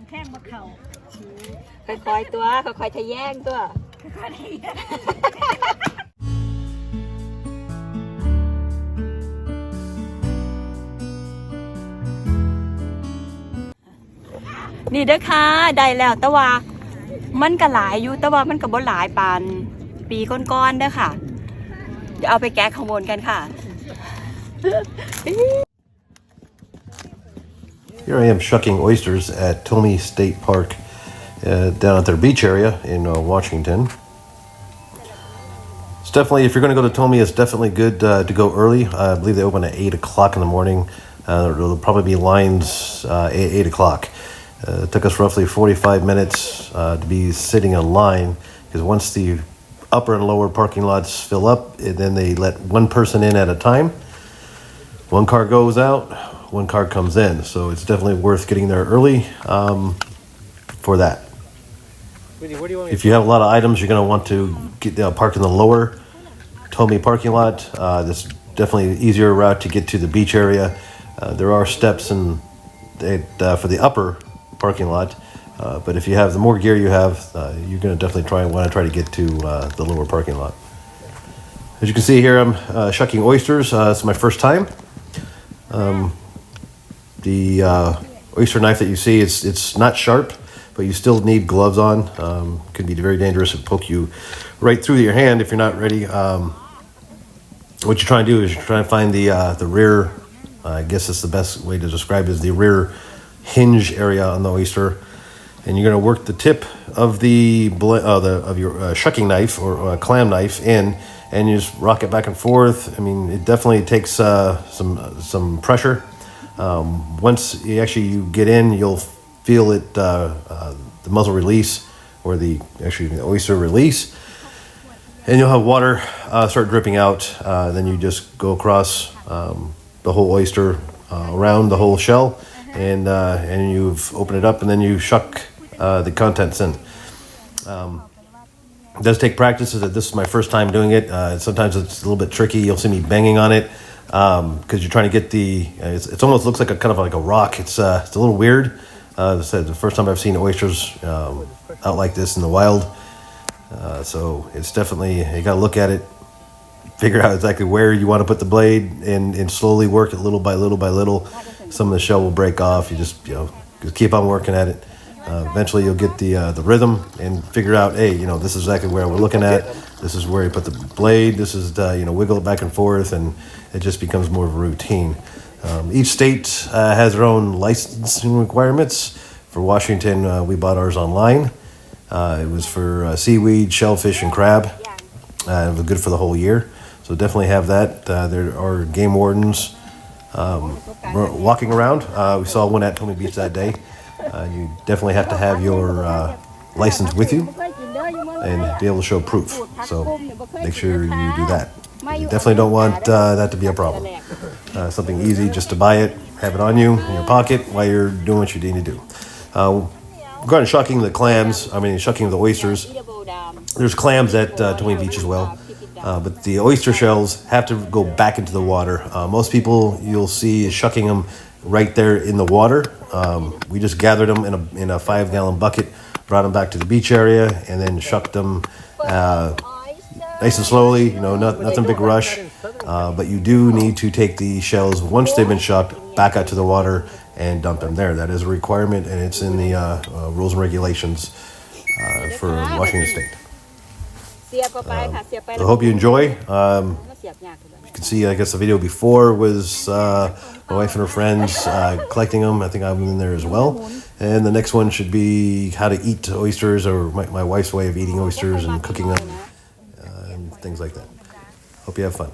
แท่งมะเข่าค่อยๆตัวค่อยๆทะแยงตัวค่อยๆทะแยงนี่เด้อค่ะได้แล้วแต่ว่ามันก็หลายอยู่แต่ว่ามันก็บ่หลายปานปีก้อนๆเด้อค่ะเดี๋ยวเอาไปแกะข้างบนกันค่ะ Here I am shucking oysters at Tomie State Park down at their beach area in Washington. It's definitely, if you're going to go to Tomie, it's definitely good to go early. I believe they open at 8 o'clock in the morning. There'll probably be lines at 8 o'clock. It took us roughly 45 minutes to be sitting in line because once the upper and lower parking lots fill up, and then they let one person in at a time. One car goes out, one car comes in. So it's definitely worth getting there early for that. If you have a lot of items, you're going to want to get park in the lower Tomie parking lot. This is definitely an easier route to get to the beach area. There are steps for the upper parking lot. But if you have the more gear you have, you're going to definitely want to try to get to the lower parking lot. As you can see here, I'm shucking oysters. It's my first time. The oyster knife that you see, it's not sharp, but you still need gloves on. It can be very dangerous and poke you right through your hand if you're not ready. What you're trying to do is you're trying to find the rear, I guess that's the best way to describe it, is the rear hinge area on the oyster. And you're going to work the tip of your shucking knife or clam knife in, and you just rock it back and forth. I mean, it definitely takes some pressure. Once you get in, you'll feel it, the muzzle release, or the oyster release, and you'll have water start dripping out. Then you just go across the whole oyster, around the whole shell, and you've opened it up, and then you shuck the contents in. It does take practice. This is my first time doing it. Sometimes it's a little bit tricky. You'll see me banging on it because you're trying to get it almost looks like a rock. It's a little weird. As I said, the first time I've seen oysters out like this in the wild. So it's definitely, you got to look at it, figure out exactly where you want to put the blade, and slowly work it little by little by little. Some of the shell will break off. You just keep on working at it. Eventually you'll get the rhythm and figure out, hey, this is exactly where we're looking at. This is where you put the blade. This is, wiggle it back and forth, and it just becomes more of a routine. Each state has their own licensing requirements. For Washington, we bought ours online. It was for seaweed, shellfish, and crab. It was good for the whole year. So definitely have that. There are game wardens walking around. We saw one at Tomie Beach that day. You definitely have to have your license with you and be able to show proof. So make sure you do that. You definitely don't want that to be a problem. Something easy, just to buy it, have it on you in your pocket while you're doing what you need to do. Regarding shucking the oysters, there's clams at Tomie Beach as well. But the oyster shells have to go back into the water. Most people you'll see is shucking them right there in the water. We just gathered them in a 5-gallon bucket, brought them back to the beach area, and then shucked them nice and slowly. Nothing big rush. But you do need to take the shells once they've been shucked back out to the water and dump them there. That is a requirement, and it's in the rules and regulations for Washington State. I hope you enjoy. You can see, I guess the video before was my wife and her friends collecting them. I think I'm in there as well. And the next one should be how to eat oysters, or my wife's way of eating oysters and cooking them, and things like that. Hope you have fun.